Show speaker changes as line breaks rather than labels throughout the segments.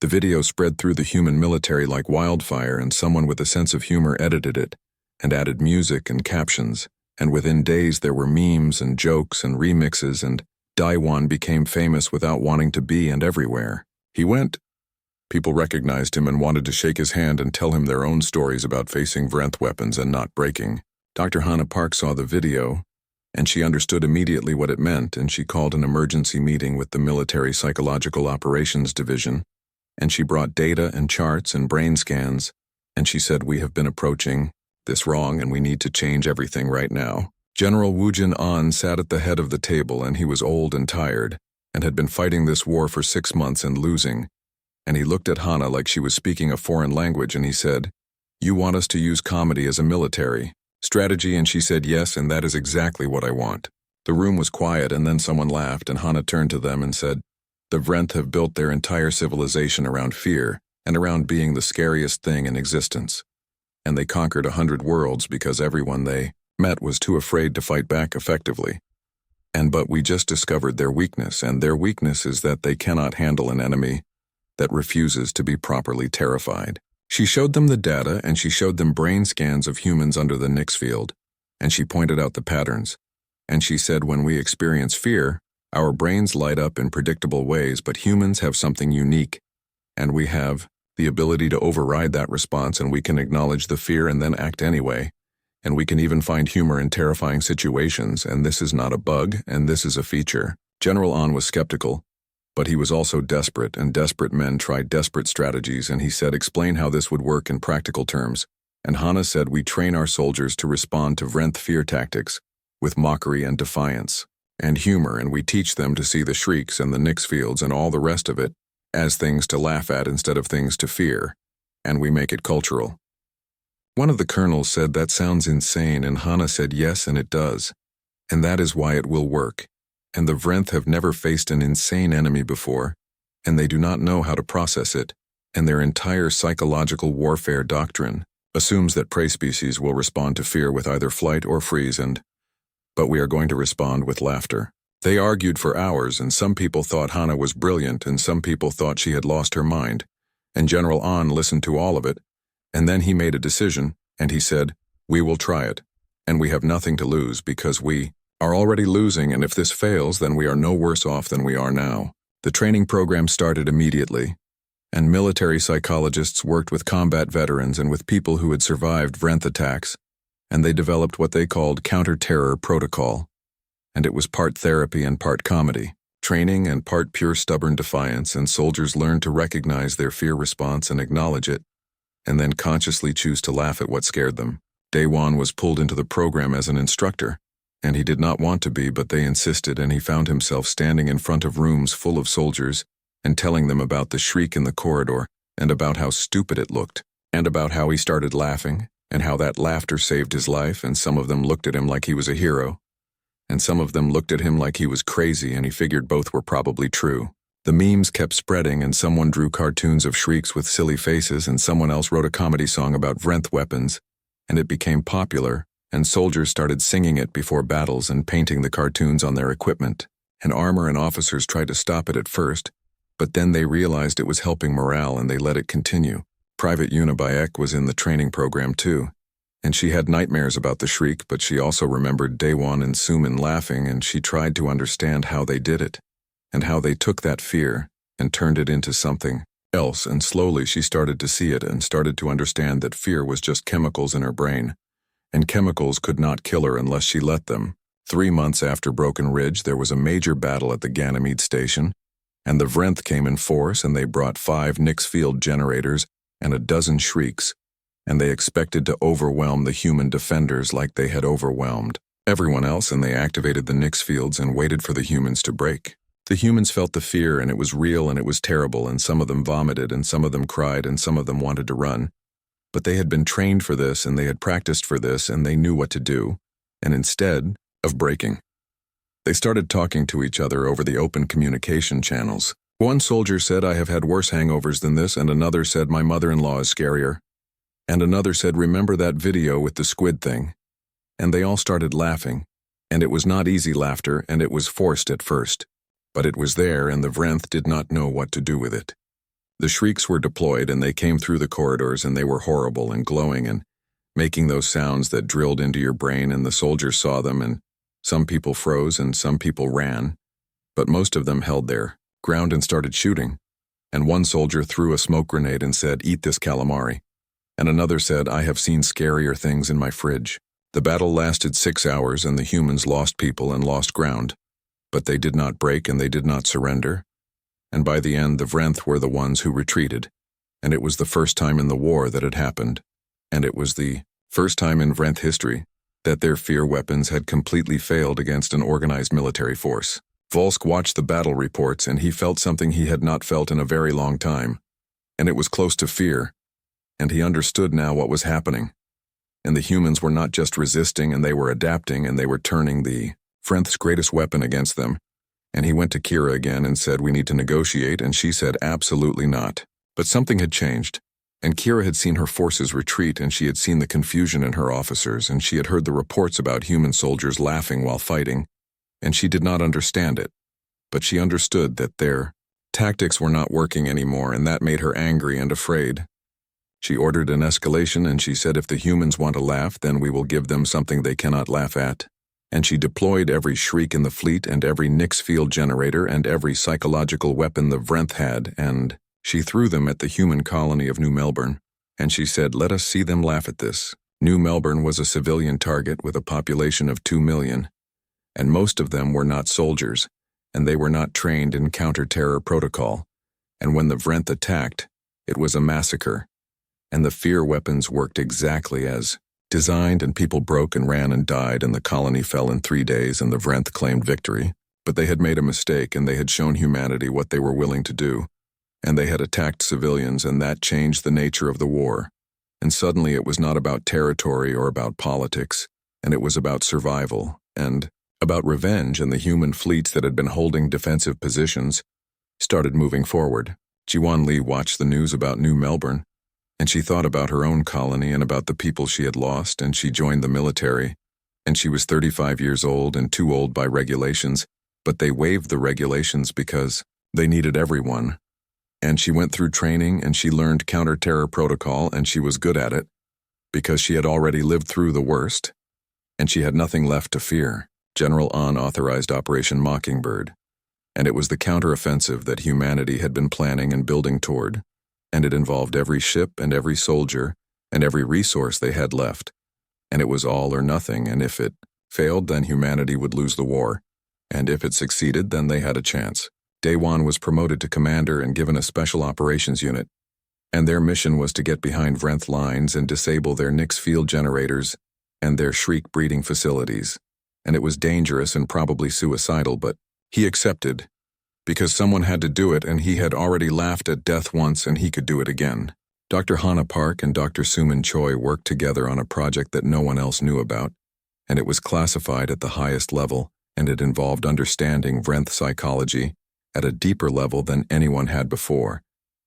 The video spread through the human military like wildfire, and someone with a sense of humor edited it and added music and captions, and within days there were memes and jokes and remixes, and Daiwan became famous without wanting to be, and everywhere he went, people recognized him and wanted to shake his hand and tell him their own stories about facing Vrenth weapons and not breaking. Dr. Hannah Park saw the video, and she understood immediately what it meant, and she called an emergency meeting with the Military Psychological Operations Division, and she brought data and charts and brain scans, and she said, "We have been approaching this wrong, and we need to change everything right now." General Wu Jin-an sat at the head of the table, and he was old and tired, and had been fighting this war for 6 months and losing, and he looked at Hannah like she was speaking a foreign language, and he said, "You want us to use comedy as a military strategy?" And she said, "Yes, and that is exactly what I want." The room was quiet, and then someone laughed, and Hannah turned to them and said, "The Vrenth have built their entire civilization around fear and around being the scariest thing in existence. And they conquered 100 worlds because everyone they met was too afraid to fight back effectively. But we just discovered their weakness, and their weakness is that they cannot handle an enemy that refuses to be properly terrified." She showed them the data, and she showed them brain scans of humans under the Nix field, and she pointed out the patterns. And she said, when we experience fear, our brains light up in predictable ways, but humans have something unique, and we have the ability to override that response, and we can acknowledge the fear and then act anyway. And we can even find humor in terrifying situations, and this is not a bug, and this is a feature. General An was skeptical, but he was also desperate, and desperate men tried desperate strategies, and he said, "Explain how this would work in practical terms." And Hannah said, "We train our soldiers to respond to Vrenth fear tactics with mockery and defiance and humor, and we teach them to see the shrieks and the Nix fields and all the rest of it as things to laugh at instead of things to fear, and we make it cultural." One of the colonels said, "That sounds insane," and Hannah said, "Yes, and it does. And that is why it will work. And the Vrenth have never faced an insane enemy before, and they do not know how to process it, and their entire psychological warfare doctrine assumes that prey species will respond to fear with either flight or freeze, but we are going to respond with laughter." They argued for hours, and some people thought Hannah was brilliant, and some people thought she had lost her mind, and General An listened to all of it, and then he made a decision, and he said, "We will try it, and we have nothing to lose because we are already losing, and if this fails, then we are no worse off than we are now." The training program started immediately, and military psychologists worked with combat veterans and with people who had survived Vrenth attacks, and they developed what they called counter-terror protocol, and it was part therapy and part comedy, training and part pure stubborn defiance, and soldiers learned to recognize their fear response and acknowledge it, and then consciously choose to laugh at what scared them. Daewon was pulled into the program as an instructor, and he did not want to be, but they insisted, and he found himself standing in front of rooms full of soldiers and telling them about the shriek in the corridor, and about how stupid it looked, and about how he started laughing, and how that laughter saved his life, and some of them looked at him like he was a hero, and some of them looked at him like he was crazy, and he figured both were probably true. The memes kept spreading, and someone drew cartoons of shrieks with silly faces, and someone else wrote a comedy song about Vrenth weapons, and it became popular, and soldiers started singing it before battles and painting the cartoons on their equipment, and armor and officers tried to stop it at first, but then they realized it was helping morale, and they let it continue. Private Yuna Bayek was in the training program too, and she had nightmares about the shriek, but she also remembered Daewon and Sumin laughing, and she tried to understand how they did it, and how they took that fear and turned it into something else, and slowly she started to see it and started to understand that fear was just chemicals in her brain, and chemicals could not kill her unless she let them. 3 months after Broken Ridge, there was a major battle at the Ganymede station, and the Vrenth came in force, and they brought 5 Nix field generators and 12 shrieks, and they expected to overwhelm the human defenders like they had overwhelmed everyone else, and they activated the Nix fields and waited for the humans to break. The humans felt the fear, and it was real, and it was terrible, and some of them vomited, and some of them cried, and some of them wanted to run. But they had been trained for this, and they had practiced for this, and they knew what to do, and instead of breaking, they started talking to each other over the open communication channels. One soldier said, "I have had worse hangovers than this," and another said, "My mother-in-law is scarier." And another said, "Remember that video with the squid thing?" And they all started laughing, and it was not easy laughter, and it was forced at first, but it was there, and the Vrenth did not know what to do with it. The shrieks were deployed and they came through the corridors and they were horrible and glowing and making those sounds that drilled into your brain, and the soldiers saw them, and some people froze and some people ran, but most of them held their ground and started shooting. And one soldier threw a smoke grenade and said, "Eat this calamari." And another said, "I have seen scarier things in my fridge." The battle lasted 6 hours and the humans lost people and lost ground, but they did not break and they did not surrender. And by the end, the Vrenth were the ones who retreated, and it was the first time in the war that it happened, and it was the first time in Vrenth history that their fear weapons had completely failed against an organized military force. Volsk watched the battle reports and he felt something he had not felt in a very long time, and it was close to fear, and he understood now what was happening. And the humans were not just resisting, and they were adapting, and they were turning the Vrenth's greatest weapon against them. And he went to Kira again and said, "We need to negotiate," and she said, "Absolutely not." But something had changed, and Kira had seen her forces retreat, and she had seen the confusion in her officers, and she had heard the reports about human soldiers laughing while fighting, and she did not understand it. But she understood that their tactics were not working anymore, and that made her angry and afraid. She ordered an escalation, and she said, "If the humans want to laugh, then we will give them something they cannot laugh at." And she deployed every shriek in the fleet and every Nix field generator and every psychological weapon the Vrenth had, and she threw them at the human colony of New Melbourne. And she said, "Let us see them laugh at this." New Melbourne was a civilian target with a population of 2 million, and most of them were not soldiers, and they were not trained in counter-terror protocol. And when the Vrenth attacked, it was a massacre. And the fear weapons worked exactly as designed, and people broke and ran and died, and the colony fell in 3 days, and the Vrenth claimed victory. But they had made a mistake, and they had shown humanity what they were willing to do, and they had attacked civilians, and that changed the nature of the war. And suddenly it was not about territory or about politics, and it was about survival, and about revenge, and the human fleets that had been holding defensive positions started moving forward. Jiwan Li watched the news about New Melbourne, and she thought about her own colony and about the people she had lost, and she joined the military, and she was 35 years old and too old by regulations, but they waived the regulations because they needed everyone. And she went through training, and she learned counter-terror protocol, and she was good at it because she had already lived through the worst, and she had nothing left to fear. General An authorized Operation Mockingbird, and it was the counteroffensive that humanity had been planning and building toward. And it involved every ship and every soldier and every resource they had left. And it was all or nothing, and if it failed, then humanity would lose the war. And if it succeeded, then they had a chance. Daewon was promoted to commander and given a special operations unit, and their mission was to get behind Vrenth lines and disable their Nix field generators and their shriek breeding facilities. And it was dangerous and probably suicidal, but he accepted, because someone had to do it, and he had already laughed at death once and he could do it again. Dr. Hana Park and Dr. Suman Choi worked together on a project that no one else knew about, and it was classified at the highest level, and it involved understanding Vrenth psychology at a deeper level than anyone had before,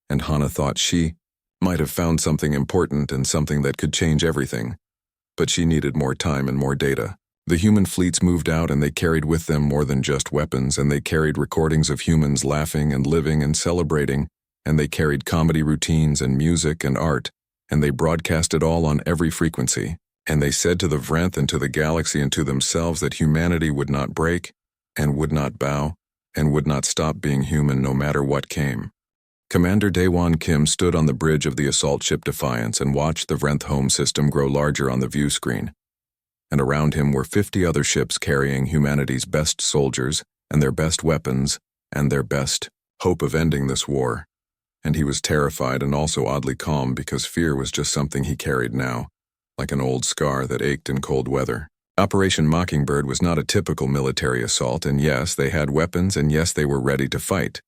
and Hana thought she might have found something important and something that could change everything, but she needed more time and more data. The human fleets moved out, and they carried with them more than just weapons, and they carried recordings of humans laughing and living and celebrating, and they carried comedy routines and music and art, and they broadcast it all on every frequency. And they said to the Vrenth and to the galaxy and to themselves that humanity would not break and would not bow and would not stop being human no matter what came. Commander Daewon Kim stood on the bridge of the assault ship Defiance and watched the Vrenth home system grow larger on the view screen. And around him were 50 other ships carrying humanity's best soldiers and their best weapons and their best hope of ending this war. And he was terrified and also oddly calm, because fear was just something he carried now, like an old scar that ached in cold weather. Operation Mockingbird was not a typical military assault, and yes, they had weapons, and yes, they were ready to fight.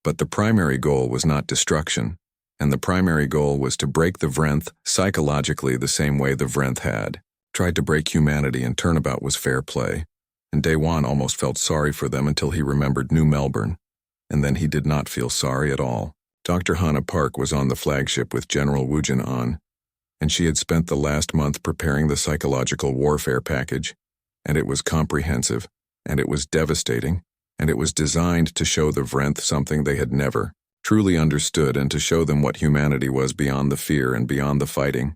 But the primary goal was not destruction, and the primary goal was to break the Vrenth psychologically the same way the Vrenth had tried to break humanity, and turnabout was fair play. And Daewon almost felt sorry for them until he remembered New Melbourne, and then he did not feel sorry at all. Dr. Hana Park was on the flagship with General Woojin An, and she had spent the last month preparing the psychological warfare package, and it was comprehensive, and it was devastating, and it was designed to show the Vrenth something they had never truly understood, and to show them what humanity was beyond the fear and beyond the fighting,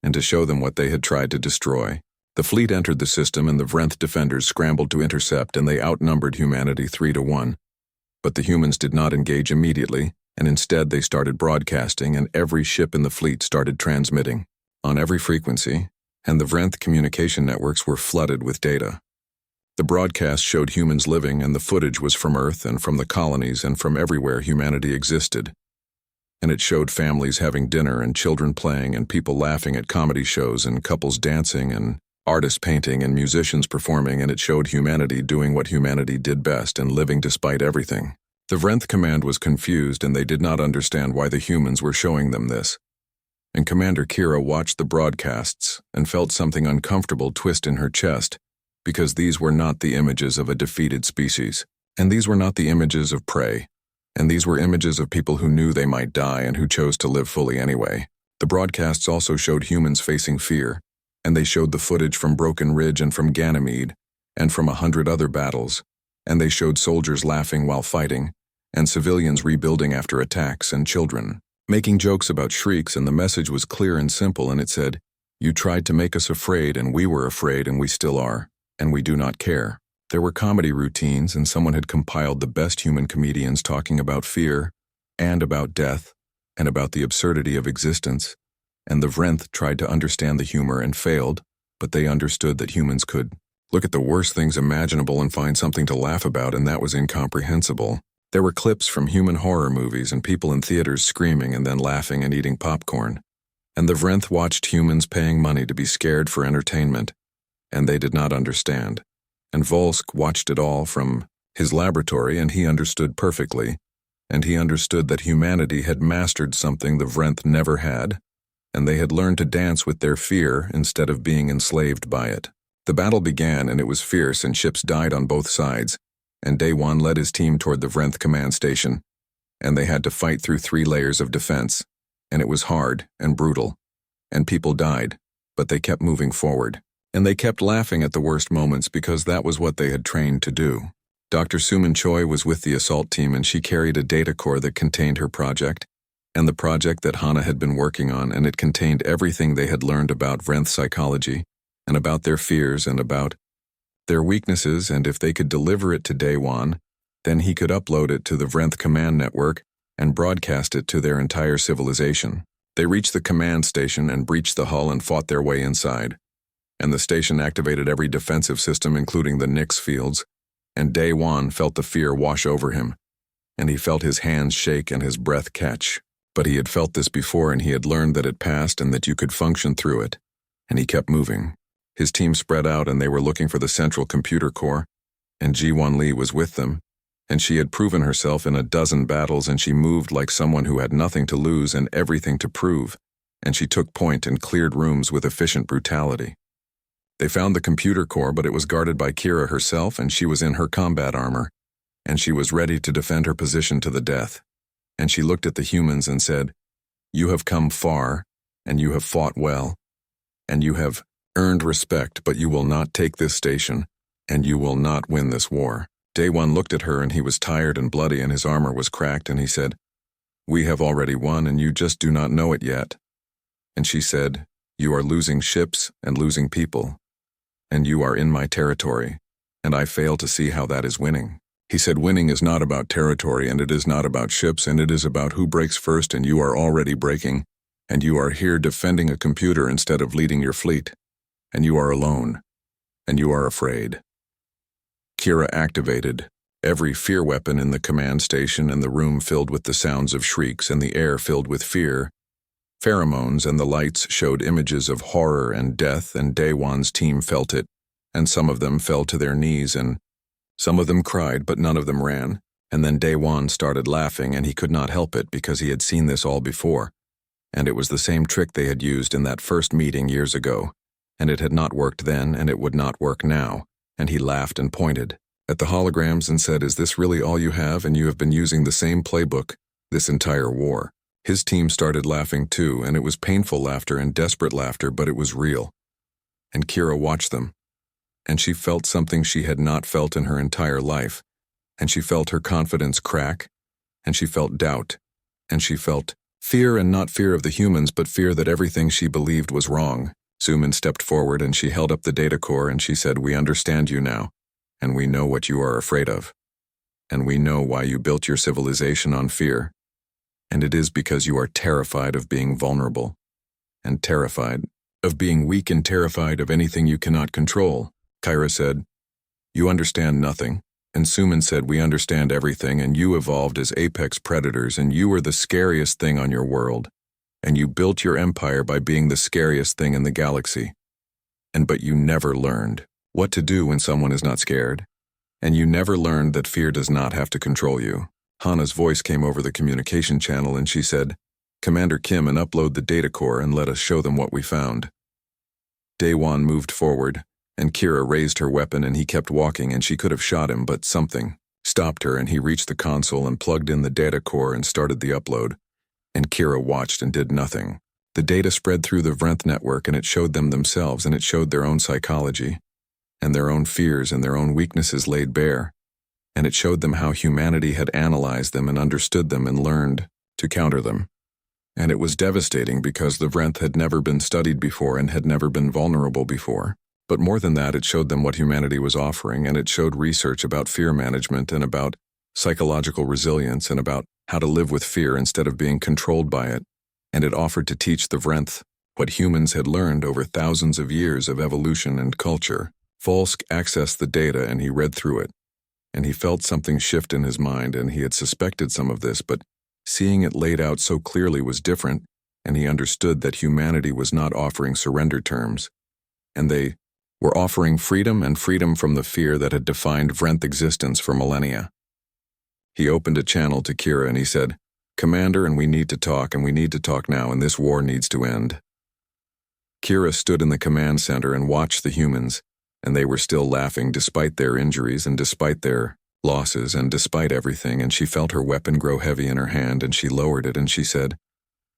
and to show them what they had tried to destroy. The fleet entered the system and the Vrenth defenders scrambled to intercept, and they outnumbered humanity 3-1. But the humans did not engage immediately, and instead they started broadcasting, and every ship in the fleet started transmitting on every frequency, and the Vrenth communication networks were flooded with data. The broadcast showed humans living, and the footage was from Earth and from the colonies and from everywhere humanity existed. And it showed families having dinner and children playing and people laughing at comedy shows and couples dancing and artists painting and musicians performing, and it showed humanity doing what humanity did best and living despite everything. The Vrenth command was confused, and they did not understand why the humans were showing them this. And Commander Kira watched the broadcasts and felt something uncomfortable twist in her chest, because these were not the images of a defeated species, and these were not the images of prey, and these were images of people who knew they might die and who chose to live fully anyway. The broadcasts also showed humans facing fear, and they showed the footage from Broken Ridge and from Ganymede, and from 100 other battles, and they showed soldiers laughing while fighting, and civilians rebuilding after attacks, and children making jokes about shrieks, and the message was clear and simple, and it said, "You tried to make us afraid, and we were afraid, and we still are, and we do not care." There were comedy routines, and someone had compiled the best human comedians talking about fear, and about death, and about the absurdity of existence, and the Vrenth tried to understand the humor and failed, but they understood that humans could look at the worst things imaginable and find something to laugh about, and that was incomprehensible. There were clips from human horror movies and people in theaters screaming and then laughing and eating popcorn. And the Vrenth watched humans paying money to be scared for entertainment, and they did not understand. And Volsk watched it all from his laboratory, and he understood perfectly, and he understood that humanity had mastered something the Vrenth never had, and they had learned to dance with their fear instead of being enslaved by it. The battle began, and it was fierce, and ships died on both sides, and Day One led his team toward the Vrenth command station, and they had to fight through 3 layers of defense, and it was hard and brutal, and people died, but they kept moving forward, and they kept laughing at the worst moments because that was what they had trained to do. Dr. Suman Choi was with the assault team, and she carried a data core that contained her project, and the project that Hana had been working on, and it contained everything they had learned about Vrenth psychology, and about their fears and about their weaknesses, and if they could deliver it to Day One, then he could upload it to the Vrenth command network and broadcast it to their entire civilization. They reached the command station and breached the hull and fought their way inside, and the station activated every defensive system including the Nix fields, and Day One felt the fear wash over him, and he felt his hands shake and his breath catch. But he had felt this before, and he had learned that it passed and that you could function through it, and he kept moving. His team spread out, and they were looking for the central computer core, and Ji-Won Lee was with them, and she had proven herself in a dozen battles, and she moved like someone who had nothing to lose and everything to prove, and she took point and cleared rooms with efficient brutality. They found the computer core, but it was guarded by Kira herself, and she was in her combat armor, and she was ready to defend her position to the death. And she looked at the humans and said, "You have come far, and you have fought well, and you have earned respect, but you will not take this station, and you will not win this war." Day One looked at her, and he was tired and bloody, and his armor was cracked, and he said, "We have already won, and you just do not know it yet." And she said, "You are losing ships and losing people, and you are in my territory, and I fail to see how that is winning." He said, "Winning is not about territory, and it is not about ships, and it is about who breaks first, and you are already breaking, and you are here defending a computer instead of leading your fleet, and you are alone, and you are afraid." Kira activated every fear weapon in the command station, and the room filled with the sounds of shrieks and the air filled with fear. Pheromones and the lights showed images of horror and death, and Day One's team felt it, and some of them fell to their knees, and some of them cried, but none of them ran. And then Day One started laughing, and he could not help it because he had seen this all before, and it was the same trick they had used in that first meeting years ago, and it had not worked then, and it would not work now, and he laughed and pointed at the holograms and said, "Is this really all you have, and you have been using the same playbook this entire war?" His team started laughing too, and it was painful laughter and desperate laughter, but it was real. And Kira watched them, and she felt something she had not felt in her entire life, and she felt her confidence crack, and she felt doubt, and she felt fear, and not fear of the humans, but fear that everything she believed was wrong. Suman stepped forward and she held up the data core and she said, "We understand you now, and we know what you are afraid of. And we know why you built your civilization on fear. And it is because you are terrified of being vulnerable, and terrified of being weak, and terrified of anything you cannot control." Kyra said, "You understand nothing." And Suman said, "We understand everything, and you evolved as apex predators, and you were the scariest thing on your world. And you built your empire by being the scariest thing in the galaxy. But you never learned what to do when someone is not scared. And you never learned that fear does not have to control you." Hana's voice came over the communication channel and she said, "Commander Kim, and upload the data core and let us show them what we found." Daewon moved forward, and Kira raised her weapon, and he kept walking, and she could have shot him, but something stopped her, and he reached the console and plugged in the data core and started the upload. And Kira watched and did nothing. The data spread through the Vrenth network, and it showed them themselves, and it showed their own psychology, and their own fears and their own weaknesses laid bare. And it showed them how humanity had analyzed them and understood them and learned to counter them. And it was devastating because the Vrenth had never been studied before and had never been vulnerable before. But more than that, it showed them what humanity was offering, and it showed research about fear management and about psychological resilience and about how to live with fear instead of being controlled by it. And it offered to teach the Vrenth what humans had learned over thousands of years of evolution and culture. Volsk accessed the data and he read through it. And he felt something shift in his mind, and he had suspected some of this, but seeing it laid out so clearly was different, and he understood that humanity was not offering surrender terms, and they were offering freedom, and freedom from the fear that had defined Vrenth existence for millennia. He opened a channel to Kira and he said, "Commander, and we need to talk, and we need to talk now, and this war needs to end." Kira stood in the command center and watched the humans, and they were still laughing despite their injuries and despite their losses and despite everything, and she felt her weapon grow heavy in her hand, and she lowered it and she said,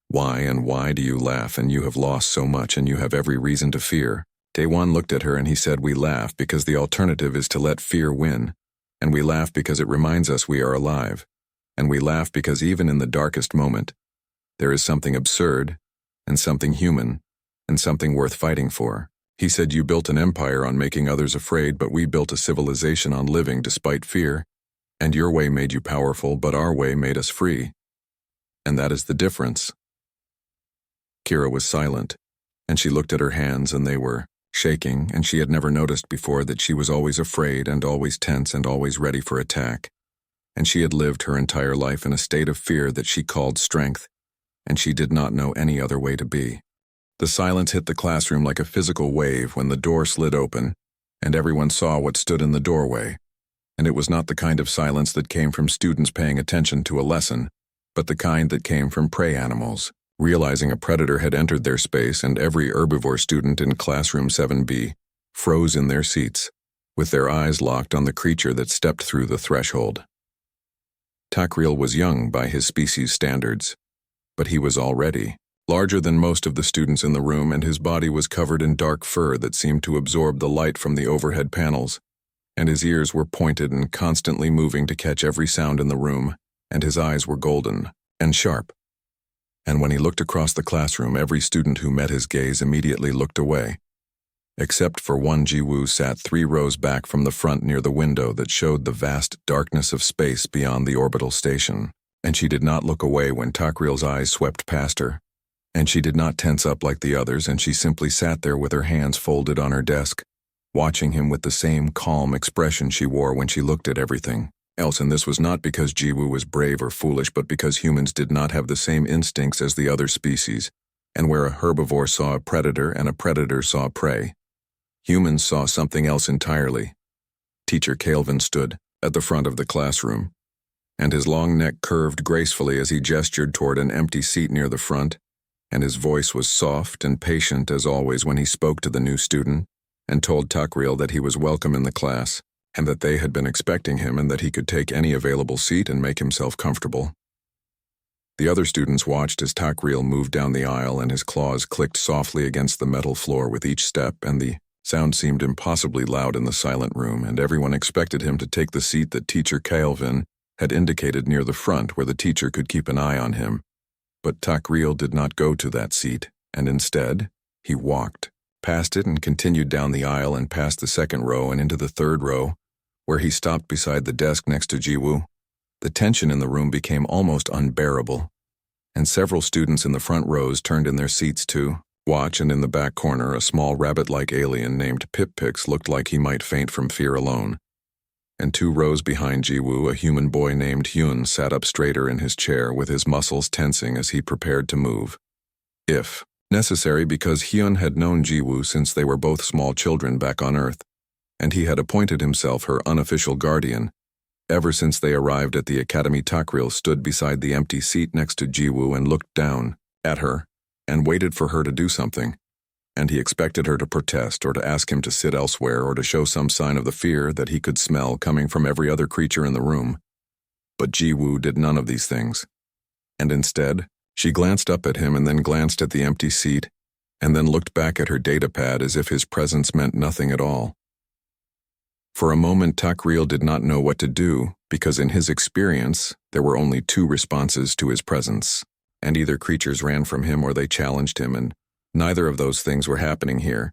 "Why and why do you laugh? And you have lost so much, and you have every reason to fear." Daewon looked at her and he said, "We laugh because the alternative is to let fear win, and we laugh because it reminds us we are alive, and we laugh because even in the darkest moment, there is something absurd, and something human, and something worth fighting for." He said, "You built an empire on making others afraid, but we built a civilization on living despite fear, and your way made you powerful, but our way made us free. And that is the difference." Kira was silent, and she looked at her hands, and they were shaking, and she had never noticed before that she was always afraid and always tense and always ready for attack. And she had lived her entire life in a state of fear that she called strength, and she did not know any other way to be. The silence hit the classroom like a physical wave when the door slid open, and everyone saw what stood in the doorway. And it was not the kind of silence that came from students paying attention to a lesson, but the kind that came from prey animals, realizing a predator had entered their space, and every herbivore student in classroom 7B froze in their seats, with their eyes locked on the creature that stepped through the threshold. Takriel was young by his species standards, but he was already larger than most of the students in the room, and his body was covered in dark fur that seemed to absorb the light from the overhead panels, and his ears were pointed and constantly moving to catch every sound in the room, and his eyes were golden and sharp. And when he looked across the classroom, every student who met his gaze immediately looked away, except for one. Jiwoo sat 3 rows back from the front near the window that showed the vast darkness of space beyond the orbital station, and she did not look away when Takriel's eyes swept past her. And she did not tense up like the others, and she simply sat there with her hands folded on her desk, watching him with the same calm expression she wore when she looked at everything else. And this was not because Jiwoo was brave or foolish, but because humans did not have the same instincts as the other species, and where a herbivore saw a predator and a predator saw prey, humans saw something else entirely. Teacher Calvin stood at the front of the classroom, and his long neck curved gracefully as he gestured toward an empty seat near the front, and his voice was soft and patient as always when he spoke to the new student, and told Takriel that he was welcome in the class, and that they had been expecting him, and that he could take any available seat and make himself comfortable. The other students watched as Takriel moved down the aisle, and his claws clicked softly against the metal floor with each step, and the sound seemed impossibly loud in the silent room, and everyone expected him to take the seat that Teacher Calvin had indicated near the front where the teacher could keep an eye on him. But Takriel did not go to that seat, and instead, he walked past it and continued down the aisle and past the second row and into the third row, where he stopped beside the desk next to Jiwoo. The tension in the room became almost unbearable, and several students in the front rows turned in their seats to watch, and in the back corner a small rabbit-like alien named Pip-Pix looked like he might faint from fear alone. And 2 rows behind Jiwoo, a human boy named Hyun sat up straighter in his chair with his muscles tensing as he prepared to move, if necessary, because Hyun had known Jiwoo since they were both small children back on Earth, and he had appointed himself her unofficial guardian. Ever since they arrived at the academy, Takriel stood beside the empty seat next to Jiwoo and looked down at her and waited for her to do something, and he expected her to protest or to ask him to sit elsewhere or to show some sign of the fear that he could smell coming from every other creature in the room. But Jiwoo did none of these things, and instead, she glanced up at him and then glanced at the empty seat and then looked back at her datapad as if his presence meant nothing at all. For a moment, Takriel did not know what to do, because in his experience, there were only 2 responses to his presence, and either creatures ran from him or they challenged him, and neither of those things were happening here.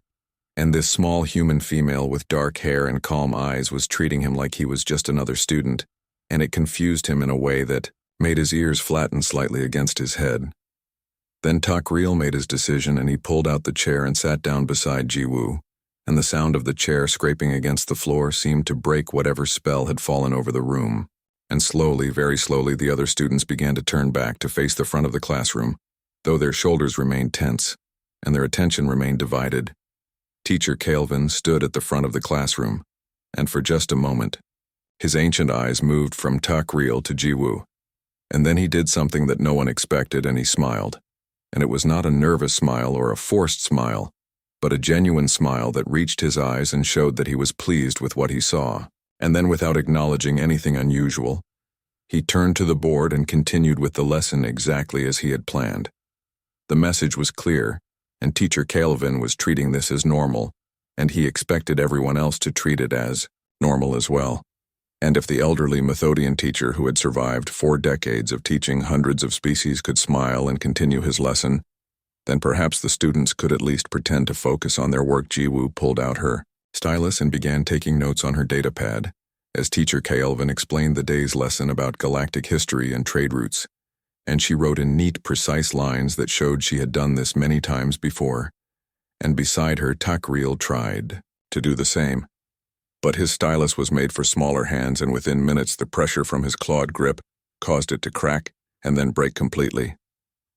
And this small human female with dark hair and calm eyes was treating him like he was just another student, and it confused him in a way that made his ears flatten slightly against his head. Then Takriel made his decision, and he pulled out the chair and sat down beside Jiwoo, and the sound of the chair scraping against the floor seemed to break whatever spell had fallen over the room. And slowly, very slowly, the other students began to turn back to face the front of the classroom, though their shoulders remained tense, and their attention remained divided. Teacher Calvin stood at the front of the classroom, and for just a moment, his ancient eyes moved from Takriel to Jiwoo, and then he did something that no one expected, and he smiled. And it was not a nervous smile or a forced smile, but a genuine smile that reached his eyes and showed that he was pleased with what he saw. And then, without acknowledging anything unusual, he turned to the board and continued with the lesson exactly as he had planned. The message was clear, and Teacher Calvin was treating this as normal, and he expected everyone else to treat it as normal as well. And if the elderly Methodian teacher who had survived 4 decades of teaching hundreds of species could smile and continue his lesson, then perhaps the students could at least pretend to focus on their work. Jiwoo pulled out her stylus and began taking notes on her datapad, as Teacher Calvin explained the day's lesson about galactic history and trade routes, and she wrote in neat, precise lines that showed she had done this many times before. And beside her, Takriel tried to do the same. But his stylus was made for smaller hands, and within minutes the pressure from his clawed grip caused it to crack and then break completely.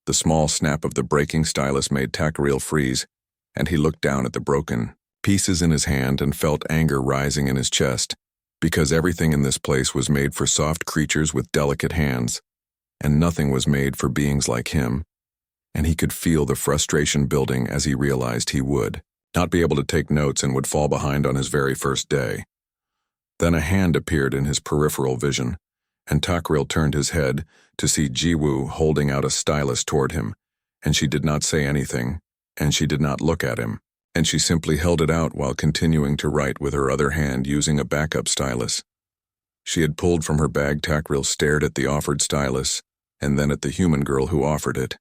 The small snap of the breaking stylus made Takriel freeze, and he looked down at the broken pieces in his hand and felt anger rising in his chest, because everything in this place was made for soft creatures with delicate hands, and nothing was made for beings like him, and he could feel the frustration building as he realized he would not be able to take notes and would fall behind on his very first day. Then a hand appeared in his peripheral vision, and Takriel turned his head to see Jiwoo holding out a stylus toward him, and she did not say anything, and she did not look at him, and she simply held it out while continuing to write with her other hand using a backup stylus. She had pulled from her bag. Takriel stared at the offered stylus, and then at the human girl who offered it,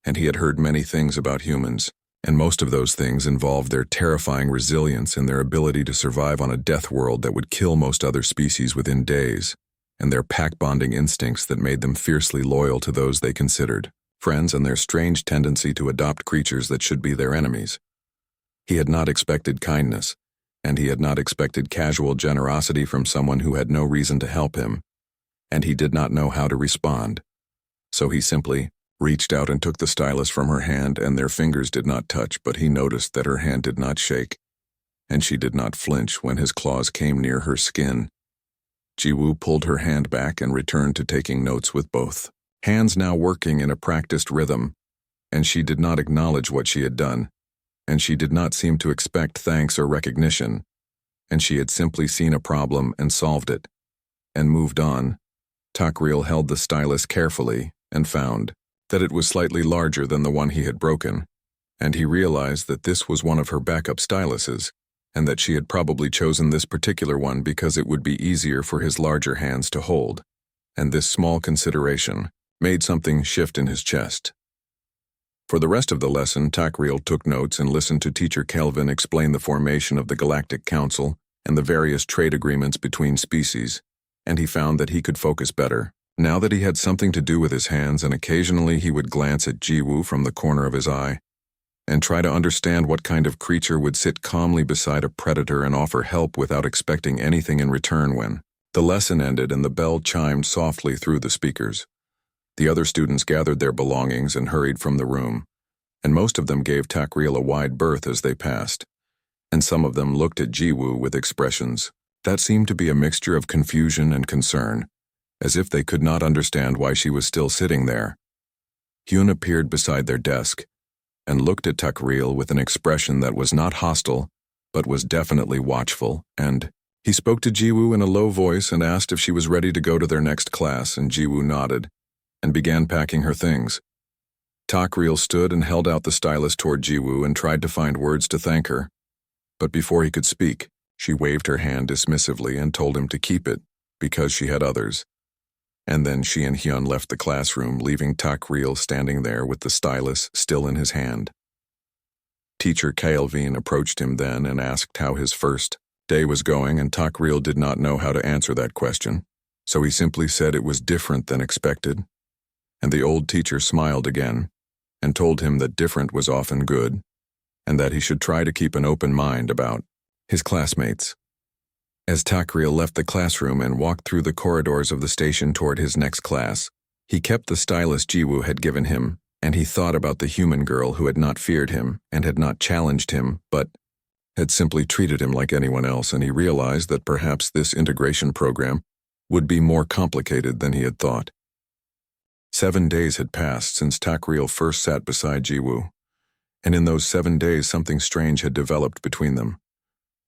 and he had heard many things about humans, and most of those things involved their terrifying resilience and their ability to survive on a death world that would kill most other species within days, and their pack-bonding instincts that made them fiercely loyal to those they considered friends, and their strange tendency to adopt creatures that should be their enemies. He had not expected kindness, and he had not expected casual generosity from someone who had no reason to help him, and he did not know how to respond. So he simply reached out and took the stylus from her hand, and their fingers did not touch, but he noticed that her hand did not shake, and she did not flinch when his claws came near her skin. Jiwoo pulled her hand back and returned to taking notes with both hands now working in a practiced rhythm, and she did not acknowledge what she had done, and she did not seem to expect thanks or recognition, and she had simply seen a problem and solved it, and moved on. Takriel held the stylus carefully and found that it was slightly larger than the one he had broken, and he realized that this was one of her backup styluses, and that she had probably chosen this particular one because it would be easier for his larger hands to hold. and this small consideration made something shift in his chest. For the rest of the lesson, Takriel took notes and listened to Teacher Kelvin explain the formation of the Galactic Council and the various trade agreements between species, and he found that he could focus better. Now that he had something to do with his hands, and occasionally he would glance at Jiwoo from the corner of his eye and try to understand what kind of creature would sit calmly beside a predator and offer help without expecting anything in return. When the lesson ended and the bell chimed softly through the speakers, the other students gathered their belongings and hurried from the room, and most of them gave Takriel a wide berth as they passed, and some of them looked at Jiwoo with expressions that seemed to be a mixture of confusion and concern, as if they could not understand why she was still sitting there. Hyun appeared beside their desk and looked at Takriel with an expression that was not hostile, but was definitely watchful, and he spoke to Jiwoo in a low voice and asked if she was ready to go to their next class, and Jiwoo nodded and began packing her things. Takriel stood and held out the stylus toward Jiwoo and tried to find words to thank her, but before he could speak, she waved her hand dismissively and told him to keep it, because she had others. And then she and Hyun left the classroom, leaving Takriel standing there with the stylus still in his hand. Teacher Kelvin approached him then and asked how his first day was going, and Takriel did not know how to answer that question, so he simply said it was different than expected. And the old teacher smiled again and told him that different was often good, and that he should try to keep an open mind about his classmates. As Takriel left the classroom and walked through the corridors of the station toward his next class, he kept the stylus Jiwoo had given him, and he thought about the human girl who had not feared him and had not challenged him, but had simply treated him like anyone else, and he realized that perhaps this integration program would be more complicated than he had thought. 7 days had passed since Takriel first sat beside Jiwoo, and in those 7 days something strange had developed between them,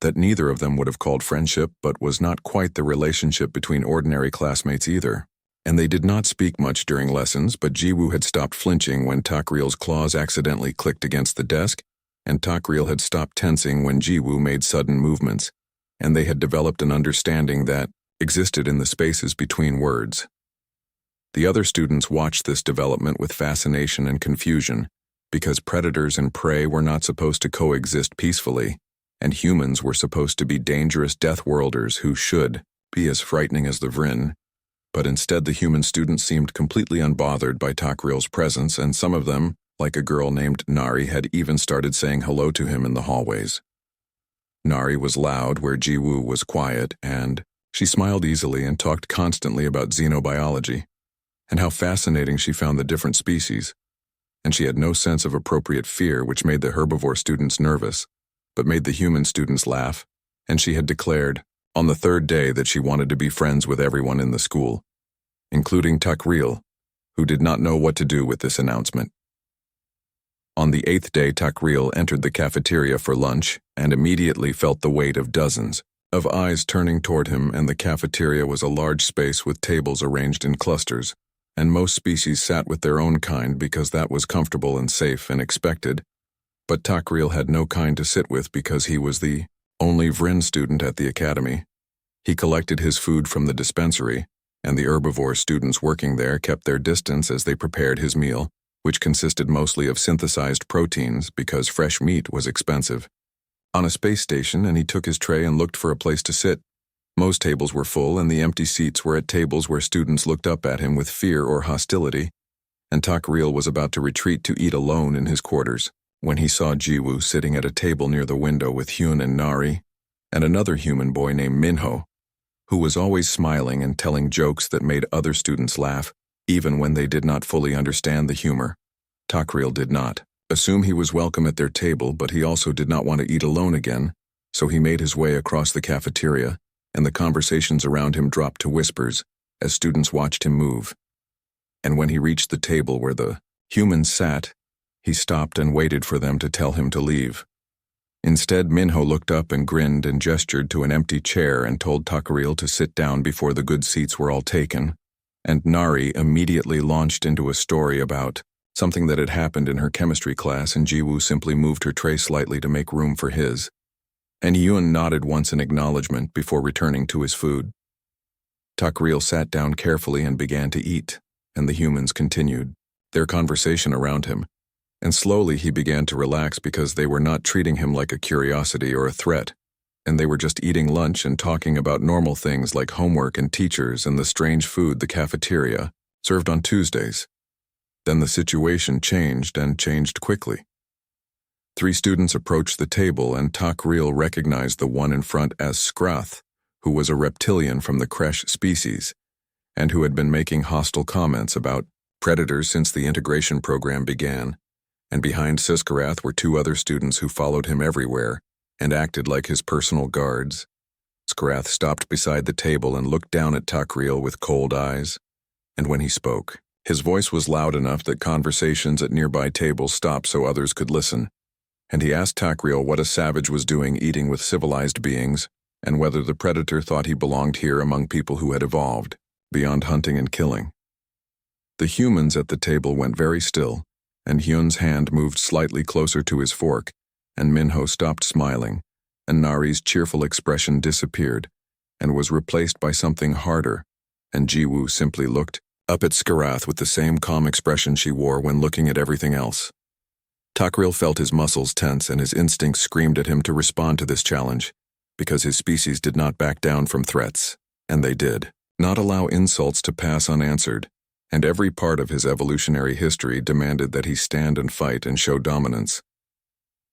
that neither of them would have called friendship, but was not quite the relationship between ordinary classmates either. And they did not speak much during lessons, but Jiwoo had stopped flinching when Takriel's claws accidentally clicked against the desk, and Takriel had stopped tensing when Jiwoo made sudden movements, and they had developed an understanding that existed in the spaces between words. The other students watched this development with fascination and confusion, because predators and prey were not supposed to coexist peacefully, and humans were supposed to be dangerous death-worlders who should be as frightening as the Vryn. But instead the human students seemed completely unbothered by Takriel's presence, and some of them, like a girl named Nari, had even started saying hello to him in the hallways. Nari was loud where Jiwoo was quiet, and she smiled easily and talked constantly about xenobiology, and how fascinating she found the different species, and she had no sense of appropriate fear, which made the herbivore students nervous, but made the human students laugh, and she had declared on the 3rd day that she wanted to be friends with everyone in the school, including Takriel, who did not know what to do with this announcement. On the 8th day, Takriel entered the cafeteria for lunch and immediately felt the weight of dozens of eyes turning toward him, and the cafeteria was a large space with tables arranged in clusters, and most species sat with their own kind because that was comfortable and safe and expected, but Takriel had no kind to sit with because he was the only Vryn student at the academy. He collected his food from the dispensary, and the herbivore students working there kept their distance as they prepared his meal, which consisted mostly of synthesized proteins because fresh meat was expensive. On a space station, and he took his tray and looked for a place to sit. Most tables were full, and the empty seats were at tables where students looked up at him with fear or hostility, and Takriel was about to retreat to eat alone in his quarters, when he saw Jiwoo sitting at a table near the window with Hyun and Nari, and another human boy named Minho, who was always smiling and telling jokes that made other students laugh, even when they did not fully understand the humor. Takriel did not assume he was welcome at their table, but he also did not want to eat alone again, so he made his way across the cafeteria, and the conversations around him dropped to whispers as students watched him move. And when he reached the table where the humans sat, he stopped and waited for them to tell him to leave. Instead, Minho looked up and grinned and gestured to an empty chair and told Takriel to sit down before the good seats were all taken, and Nari immediately launched into a story about something that had happened in her chemistry class, and Jiwoo simply moved her tray slightly to make room for his, and Hyun nodded once in acknowledgement before returning to his food. Takriel sat down carefully and began to eat, and the humans continued their conversation around him, and slowly he began to relax because they were not treating him like a curiosity or a threat, and they were just eating lunch and talking about normal things like homework and teachers and the strange food the cafeteria served on Tuesdays. Then the situation changed and changed quickly. 3 students approached the table and Takriel recognized the one in front as Skrath, who was a reptilian from the Kresh species, and who had been making hostile comments about predators since the integration program began. And behind Siskarath were 2 other students who followed him everywhere and acted like his personal guards. Skarath stopped beside the table and looked down at Takriel with cold eyes, and when he spoke, his voice was loud enough that conversations at nearby tables stopped so others could listen, and he asked Takriel what a savage was doing eating with civilized beings, and whether the predator thought he belonged here among people who had evolved, beyond hunting and killing. The humans at the table went very still, and Hyun's hand moved slightly closer to his fork, and Minho stopped smiling, and Nari's cheerful expression disappeared, and was replaced by something harder, and Jiwoo simply looked up at Skarath with the same calm expression she wore when looking at everything else. Takriel felt his muscles tense and his instincts screamed at him to respond to this challenge, because his species did not back down from threats, and they did not allow insults to pass unanswered, and every part of his evolutionary history demanded that he stand and fight and show dominance.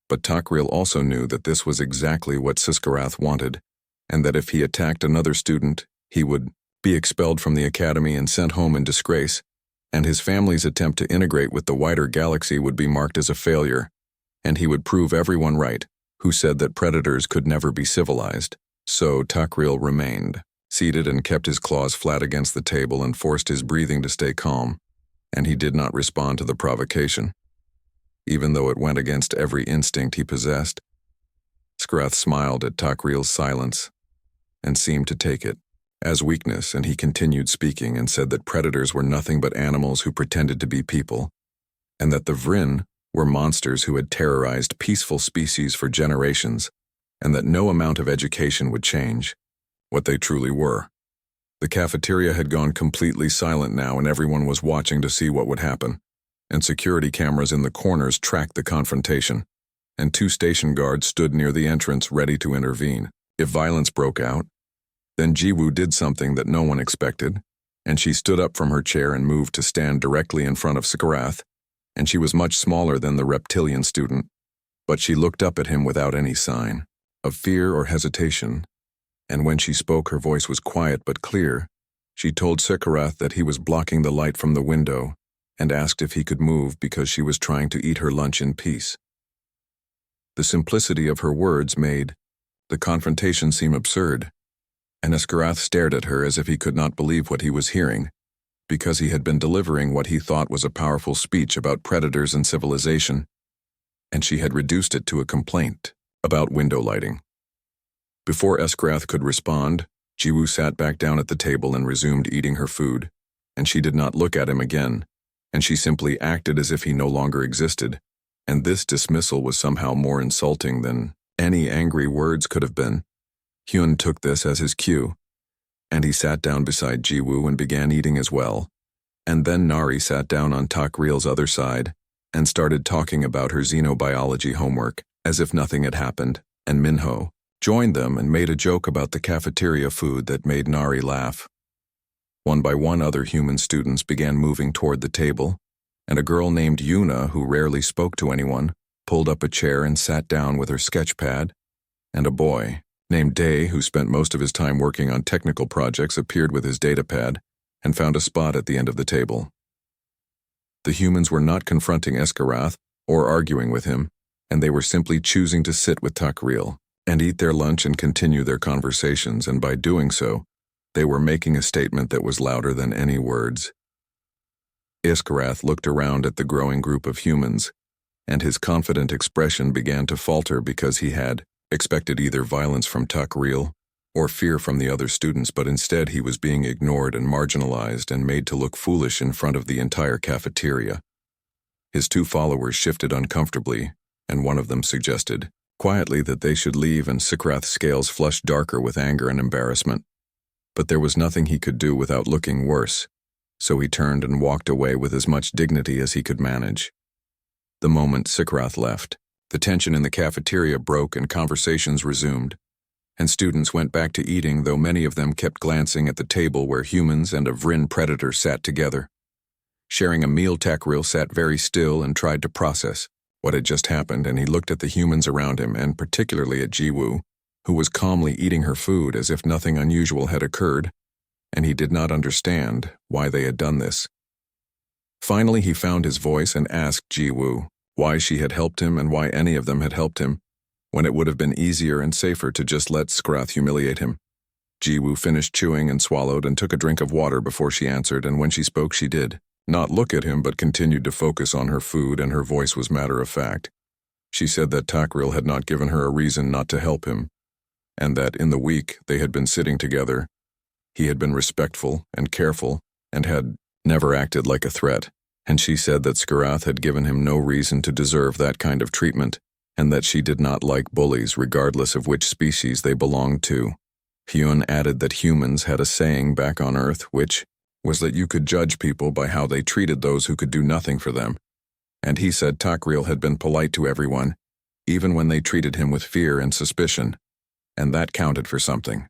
But Takriel also knew that this was exactly what Siskarath wanted, and that if he attacked another student, he would be expelled from the academy and sent home in disgrace, and his family's attempt to integrate with the wider galaxy would be marked as a failure, and he would prove everyone right who said that predators could never be civilized. So Takriel remained seated and kept his claws flat against the table and forced his breathing to stay calm, and he did not respond to the provocation, even though it went against every instinct he possessed. Skarath smiled at Takriel's silence and seemed to take it as weakness, and he continued speaking and said that predators were nothing but animals who pretended to be people, and that the Vryn were monsters who had terrorized peaceful species for generations, and that no amount of education would change what they truly were. The cafeteria had gone completely silent now, and everyone was watching to see what would happen, and security cameras in the corners tracked the confrontation, and 2 station guards stood near the entrance ready to intervene if violence broke out. Then Jiwoo did something that no one expected, and she stood up from her chair and moved to stand directly in front of Skarath, and she was much smaller than the reptilian student, but she looked up at him without any sign of fear or hesitation, and when she spoke her voice was quiet but clear. She told Skarath that he was blocking the light from the window and asked if he could move because she was trying to eat her lunch in peace. The simplicity of her words made the confrontation seem absurd, and Skarath stared at her as if he could not believe what he was hearing, because he had been delivering what he thought was a powerful speech about predators and civilization, and she had reduced it to a complaint about window lighting. Before Skarath could respond, Jiwoo sat back down at the table and resumed eating her food, and she did not look at him again, and she simply acted as if he no longer existed, and this dismissal was somehow more insulting than any angry words could have been. Hyun took this as his cue, and he sat down beside Jiwoo and began eating as well, and then Nari sat down on Takriel's other side and started talking about her xenobiology homework as if nothing had happened, and Minho joined them and made a joke about the cafeteria food that made Nari laugh. One by one other human students began moving toward the table, and a girl named Yuna, who rarely spoke to anyone, pulled up a chair and sat down with her sketch pad, and a boy named Day, who spent most of his time working on technical projects, appeared with his datapad and found a spot at the end of the table. The humans were not confronting Skarath or arguing with him, and they were simply choosing to sit with Takriel and eat their lunch and continue their conversations, and by doing so, they were making a statement that was louder than any words. Skarath looked around at the growing group of humans, and his confident expression began to falter because he had expected either violence from Takriel or fear from the other students, but instead he was being ignored and marginalized and made to look foolish in front of the entire cafeteria. His 2 followers shifted uncomfortably, and one of them suggested quietly that they should leave, and Skarath's scales flushed darker with anger and embarrassment. but there was nothing he could do without looking worse, so he turned and walked away with as much dignity as he could manage. The moment Sikroth left, the tension in the cafeteria broke and conversations resumed, and students went back to eating, though many of them kept glancing at the table where humans and a Vryn predator sat together. Sharing a meal, Takril sat very still and tried to process what had just happened, and he looked at the humans around him, and particularly at Jiwoo, who was calmly eating her food as if nothing unusual had occurred, and he did not understand why they had done this. Finally, he found his voice and asked Jiwoo why she had helped him and why any of them had helped him, when it would have been easier and safer to just let Sikroth humiliate him. Jiwoo finished chewing and swallowed and took a drink of water before she answered, and when she spoke she did not look at him but continued to focus on her food, and her voice was matter-of-fact. She said that Takril had not given her a reason not to help him, and that in the week they had been sitting together, he had been respectful and careful and had never acted like a threat, and she said that Sikroth had given him no reason to deserve that kind of treatment, and that she did not like bullies regardless of which species they belonged to. Hyun added that humans had a saying back on Earth, which was that you could judge people by how they treated those who could do nothing for them, and he said Takril had been polite to everyone, even when they treated him with fear and suspicion, and that counted for something.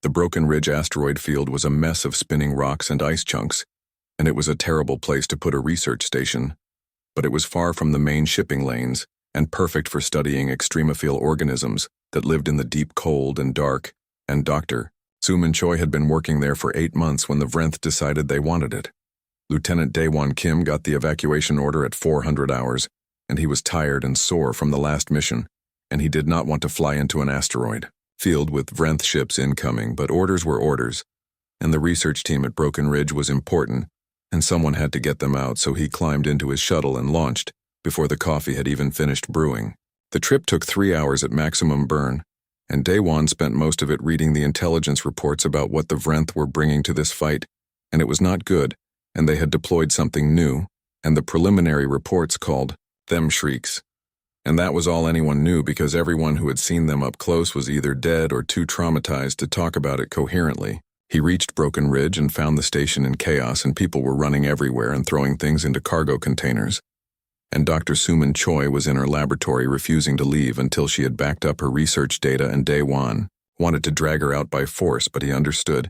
The Broken Ridge asteroid field was a mess of spinning rocks and ice chunks, and it was a terrible place to put a research station, but it was far from the main shipping lanes and perfect for studying extremophile organisms that lived in the deep cold and dark, and Dr. Suman Choi had been working there for 8 months when the Vrenth decided they wanted it. Lieutenant Daewon Kim got the evacuation order at 400 hours, and he was tired and sore from the last mission, and he did not want to fly into an asteroid field with Vrenth ships incoming, but orders were orders, and the research team at Broken Ridge was important, and someone had to get them out, so he climbed into his shuttle and launched before the coffee had even finished brewing. The trip took 3 hours at maximum burn, and Daewon spent most of it reading the intelligence reports about what the Vrenth were bringing to this fight, and it was not good, and they had deployed something new, and the preliminary reports called them shrieks. And that was all anyone knew, because everyone who had seen them up close was either dead or too traumatized to talk about it coherently. He reached Broken Ridge and found the station in chaos, and people were running everywhere and throwing things into cargo containers. And Dr. Suman Choi was in her laboratory refusing to leave until she had backed up her research data, and Daewon wanted to drag her out by force, but he understood.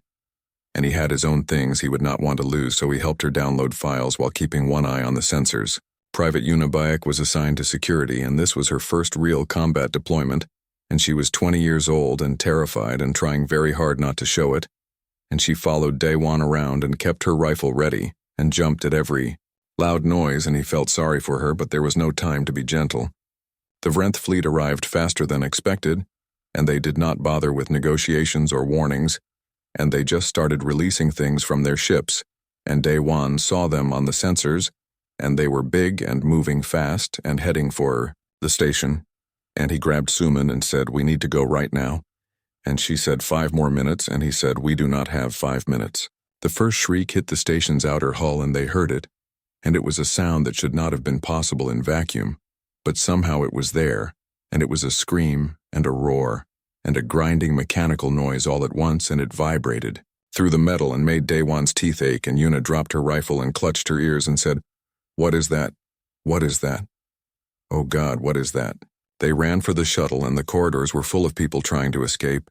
And he had his own things he would not want to lose, so he helped her download files while keeping one eye on the sensors. Private Unibayek was assigned to security, and this was her first real combat deployment, and she was 20 years old and terrified and trying very hard not to show it, and she followed Daewon around and kept her rifle ready and jumped at every loud noise, and he felt sorry for her, but there was no time to be gentle. The Vrenth fleet arrived faster than expected, and they did not bother with negotiations or warnings, and they just started releasing things from their ships, and Daewon saw them on the sensors, and they were big and moving fast and heading for the station, and he grabbed Suman and said, "We need to go right now," and she said 5 more minutes, and he said, "We do not have 5 minutes." The first shriek hit the station's outer hull, and they heard it, and it was a sound that should not have been possible in vacuum, but somehow it was there, and it was a scream and a roar and a grinding mechanical noise all at once, and it vibrated through the metal and made Daewon's teeth ache, and Yuna dropped her rifle and clutched her ears and said, "What is that? What is that? Oh God, what is that?" They ran for the shuttle, and the corridors were full of people trying to escape,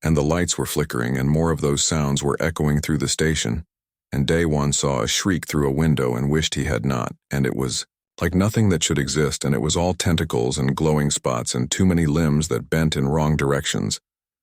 and the lights were flickering, and more of those sounds were echoing through the station. And Daewon saw a shriek through a window and wished he had not, and it was like nothing that should exist, and it was all tentacles and glowing spots and too many limbs that bent in wrong directions,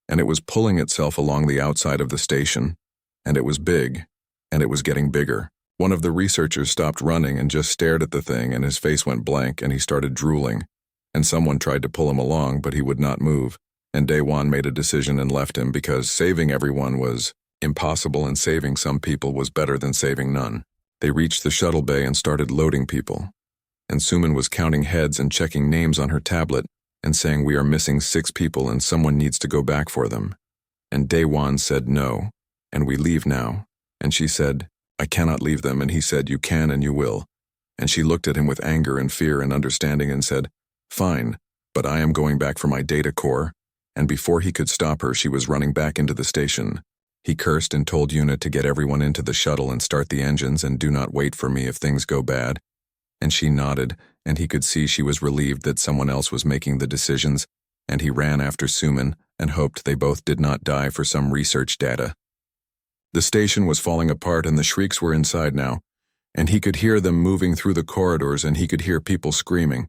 and it was pulling itself along the outside of the station, and it was big, and it was getting bigger. One of the researchers stopped running and just stared at the thing, and his face went blank, and he started drooling, and someone tried to pull him along, but he would not move, and Daewon made a decision and left him, because saving everyone was impossible, and saving some people was better than saving none. They reached the shuttle bay and started loading people, and Suman was counting heads and checking names on her tablet and saying, "We are missing 6 people and someone needs to go back for them." And Daewon said, "No, and we leave now." And she said, "I cannot leave them," and he said, "You can and you will." And she looked at him with anger and fear and understanding and said, "Fine, but I am going back for my data core." And before he could stop her, she was running back into the station, He cursed and told Yuna to get everyone into the shuttle and start the engines and do not wait for me if things go bad. And she nodded, and he could see she was relieved that someone else was making the decisions, and he ran after Suman and hoped they both did not die for some research data. The station was falling apart and the shrieks were inside now, and he could hear them moving through the corridors and he could hear people screaming.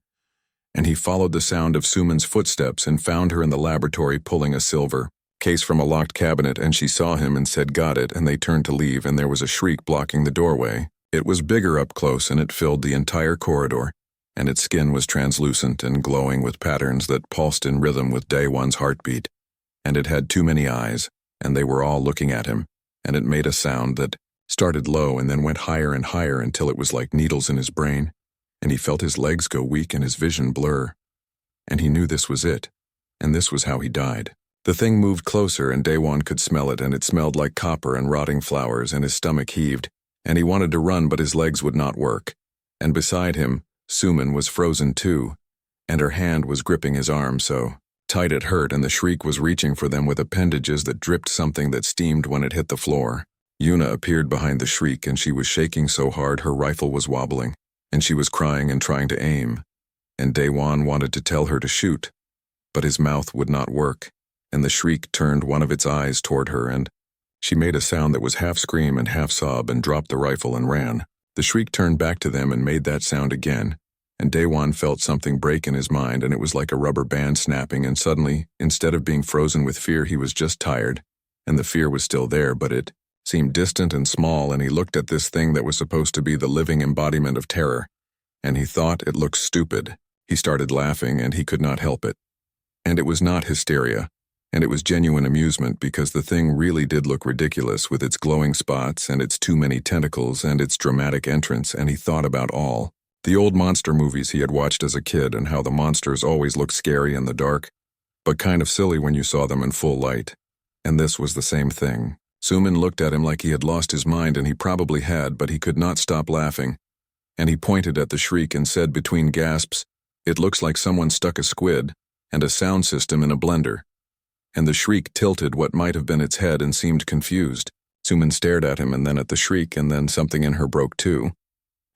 And he followed the sound of Suman's footsteps and found her in the laboratory pulling a silver case from a locked cabinet, and she saw him and said, "Got it," and they turned to leave, and there was a shriek blocking the doorway. It was bigger up close and it filled the entire corridor, and its skin was translucent and glowing with patterns that pulsed in rhythm with Daewon's heartbeat. And it had too many eyes, and they were all looking at him, and it made a sound that started low and then went higher and higher until it was like needles in his brain, and he felt his legs go weak and his vision blur. And he knew this was it, and this was how he died. The thing moved closer and Daewon could smell it, and it smelled like copper and rotting flowers, and his stomach heaved, and he wanted to run but his legs would not work. And beside him, Suman was frozen too, and her hand was gripping his arm so tight it hurt, and the shriek was reaching for them with appendages that dripped something that steamed when it hit the floor. Yuna appeared behind the shriek, and she was shaking so hard her rifle was wobbling, and she was crying and trying to aim. And Daewon wanted to tell her to shoot, but his mouth would not work, and the shriek turned one of its eyes toward her, and she made a sound that was half scream and half sob and dropped the rifle and ran. The shriek turned back to them and made that sound again, and Daewon felt something break in his mind, and it was like a rubber band snapping, and suddenly, instead of being frozen with fear, he was just tired, and the fear was still there, but it seemed distant and small, and he looked at this thing that was supposed to be the living embodiment of terror, and he thought it looked stupid. He started laughing, and he could not help it. And it was not hysteria, and it was genuine amusement, because the thing really did look ridiculous with its glowing spots and its too many tentacles and its dramatic entrance, and he thought about all the old monster movies he had watched as a kid and how the monsters always looked scary in the dark, but kind of silly when you saw them in full light. And this was the same thing. Suman looked at him like he had lost his mind, and he probably had, but he could not stop laughing. And he pointed at the shriek and said between gasps, "It looks like someone stuck a squid and a sound system in a blender." And the shriek tilted what might have been its head and seemed confused. Suman stared at him and then at the shriek, and then something in her broke too.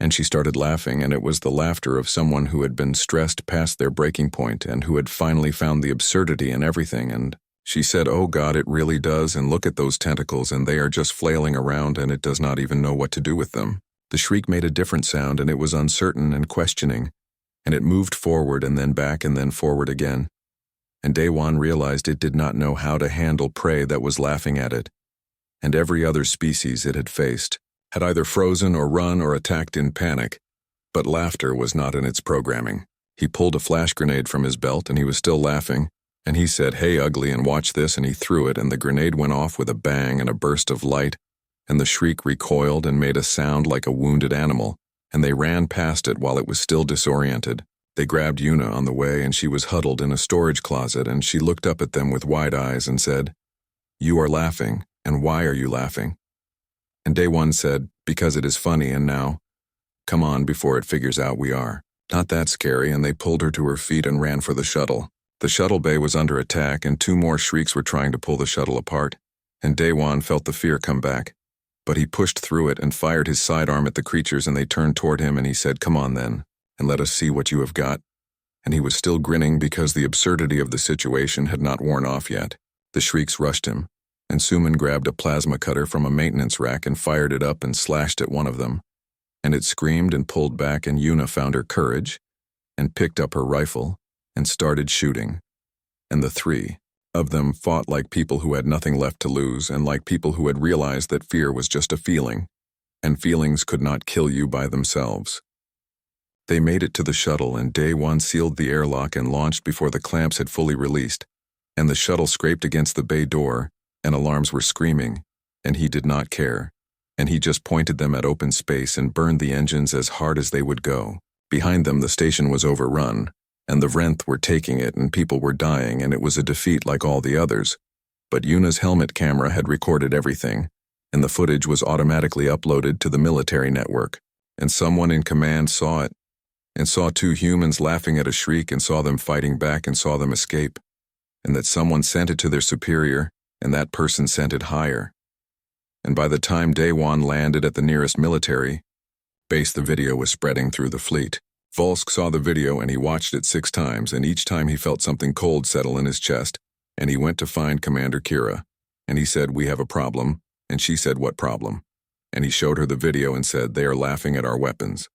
And she started laughing, and it was the laughter of someone who had been stressed past their breaking point and who had finally found the absurdity in everything. And she said, "Oh God, it really does, and look at those tentacles, and they are just flailing around, and it does not even know what to do with them." The shriek made a different sound, and it was uncertain and questioning, and it moved forward and then back and then forward again. And Daewon realized it did not know how to handle prey that was laughing at it, and every other species it had faced had either frozen or run or attacked in panic, but laughter was not in its programming. He pulled a flash grenade from his belt, and he was still laughing, and he said, "Hey, ugly, and watch this," and he threw it, and the grenade went off with a bang and a burst of light, and the shriek recoiled and made a sound like a wounded animal, and they ran past it while it was still disoriented. They grabbed Yuna on the way, and she was huddled in a storage closet, and she looked up at them with wide eyes and said, "You are laughing, and why are you laughing?" And Daewon said, "Because it is funny, and now, come on before it figures out we are not that scary," and they pulled her to her feet and ran for the shuttle. The shuttle bay was under attack, and 2 more shrieks were trying to pull the shuttle apart, and Daewon felt the fear come back. But he pushed through it and fired his sidearm at the creatures, and they turned toward him, and he said, "Come on then, and let us see what you have got." And he was still grinning because the absurdity of the situation had not worn off yet. The shrieks rushed him, and Suman grabbed a plasma cutter from a maintenance rack and fired it up and slashed at one of them. And it screamed and pulled back, and Yuna found her courage and picked up her rifle and started shooting. And the 3 of them fought like people who had nothing left to lose, and like people who had realized that fear was just a feeling, and feelings could not kill you by themselves. They made it to the shuttle, and Daewon sealed the airlock and launched before the clamps had fully released, and the shuttle scraped against the bay door, and alarms were screaming, and he did not care, and he just pointed them at open space and burned the engines as hard as they would go. Behind them, the station was overrun, and the Vrenth were taking it, and people were dying, and it was a defeat like all the others. But Yuna's helmet camera had recorded everything, and the footage was automatically uploaded to the military network, and someone in command saw it, and saw 2 humans laughing at a shriek, and saw them fighting back, and saw them escape, and that someone sent it to their superior, and that person sent it higher, and by the time Daewon landed at the nearest military base, the video was spreading through the fleet. Volsk saw the video and he watched it 6 times, and each time he felt something cold settle in his chest, and he went to find Commander Kira, and he said, "We have a problem," and she said, "What problem?" And he showed her the video and said, "They are laughing at our weapons."